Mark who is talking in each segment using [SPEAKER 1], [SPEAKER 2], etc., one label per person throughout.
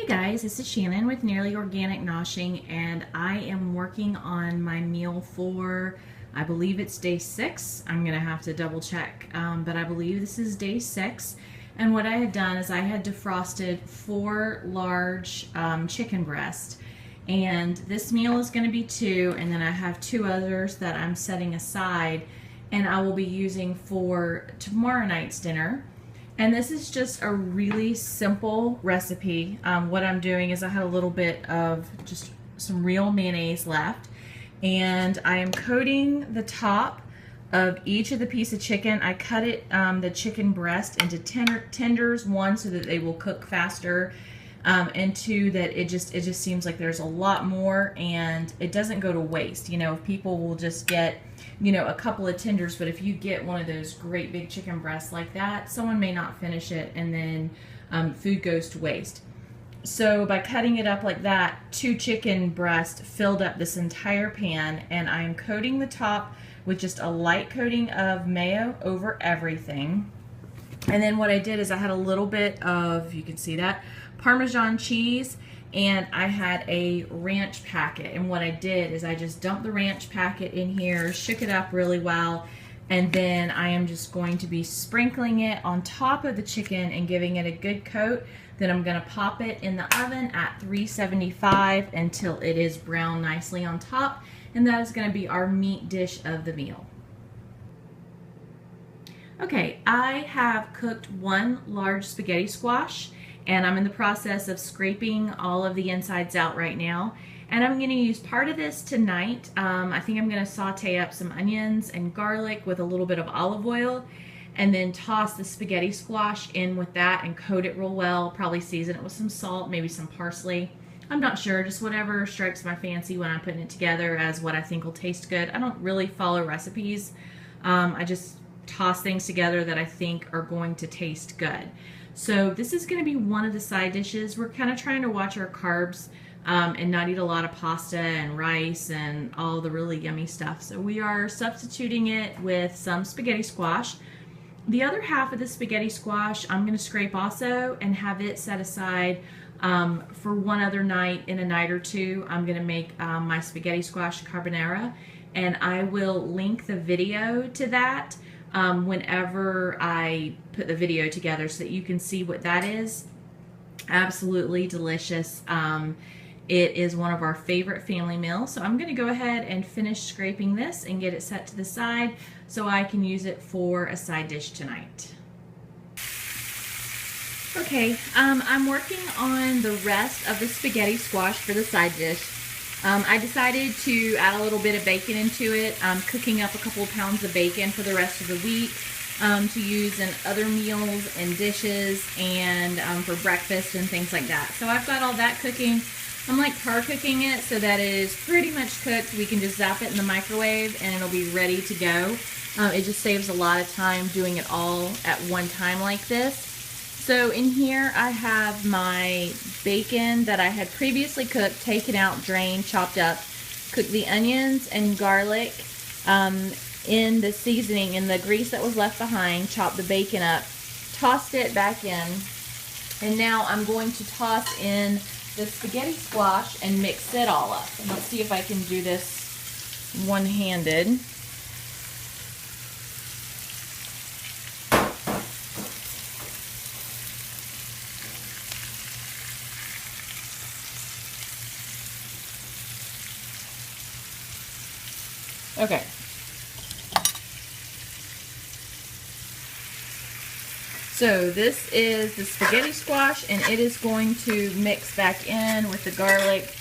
[SPEAKER 1] Hey guys, this is Shannon with Nearly Organic Noshing, and I am working on my meal for, I believe it's day 6. I'm gonna have to double check, but I believe this is day 6. And what I had done is I had defrosted 4 large chicken breasts, and this meal is gonna be 2, and then I have 2 others that I'm setting aside and I will be using for tomorrow night's dinner. And this is just a really simple recipe. What I'm doing is I had a little bit of just some real mayonnaise left, and I am coating the top of each of the piece of chicken. I cut it, the chicken breast into tenders, 1 so that they will cook faster, and 2 that it just seems like there's a lot more and it doesn't go to waste. You know, if people will just get, you know, a couple of tenders, but if you get one of those great big chicken breasts like that, someone may not finish it, and then food goes to waste. So by cutting it up like that, 2 chicken breasts filled up this entire pan, and I'm coating the top with just a light coating of mayo over everything. And then what I did is I had a little bit of, you can see that, Parmesan cheese, and I had a ranch packet. And what I did is I just dumped the ranch packet in here, shook it up really well, and then I am just going to be sprinkling it on top of the chicken and giving it a good coat. Then I'm going to pop it in the oven at 375 until it is brown nicely on top, and that is going to be our meat dish of the meal. Okay, I have cooked 1 large spaghetti squash, and I'm in the process of scraping all of the insides out right now. And I'm going to use part of this tonight. I think I'm going to saute up some onions and garlic with a little bit of olive oil, and then toss the spaghetti squash in with that and coat it real well. Probably season it with some salt, maybe some parsley. I'm not sure, just whatever strikes my fancy when I'm putting it together as what I think will taste good. I don't really follow recipes. I just toss things together that I think are going to taste good. So this is going to be one of the side dishes. We're kind of trying to watch our carbs and not eat a lot of pasta and rice and all the really yummy stuff. So we are substituting it with some spaghetti squash. The other half of the spaghetti squash I'm going to scrape also and have it set aside for one other night. In a night or 2, I'm going to make my spaghetti squash carbonara, and I will link the video to that whenever I put the video together so that you can see what that is. Absolutely delicious. It is one of our favorite family meals. So I'm going to go ahead and finish scraping this and get it set to the side so I can use it for a side dish tonight. Okay, I'm working on the rest of the spaghetti squash for the side dish. I decided to add a little bit of bacon into it. I'm cooking up a couple of pounds of bacon for the rest of the week to use in other meals and dishes and for breakfast and things like that. So I've got all that cooking. I'm like par cooking it so that it is pretty much cooked. We can just zap it in the microwave and it'll be ready to go. It just saves a lot of time doing it all at one time like this. So in here I have my bacon that I had previously cooked, taken out, drained, chopped up. Cooked the onions and garlic in the seasoning, in the grease that was left behind, chopped the bacon up, tossed it back in, and now I'm going to toss in the spaghetti squash and mix it all up. And let's see if I can do this one-handed. Okay. So this is the spaghetti squash, and it is going to mix back in with the garlic,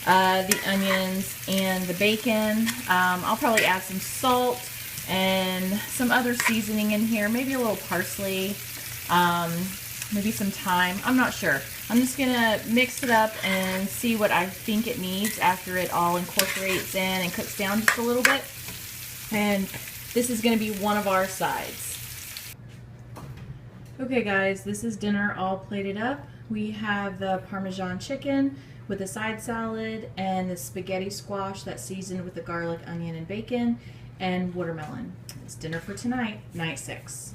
[SPEAKER 1] the onions, and the bacon. I'll probably add some salt and some other seasoning in here, maybe a little parsley, maybe some thyme. I'm not sure. I'm just going to mix it up and see what I think it needs after it all incorporates in and cooks down just a little bit. And this is going to be one of our sides. Okay guys, this is dinner all plated up. We have the Parmesan chicken with a side salad and the spaghetti squash that's seasoned with the garlic, onion, and bacon, and watermelon. It's dinner for tonight, night 6.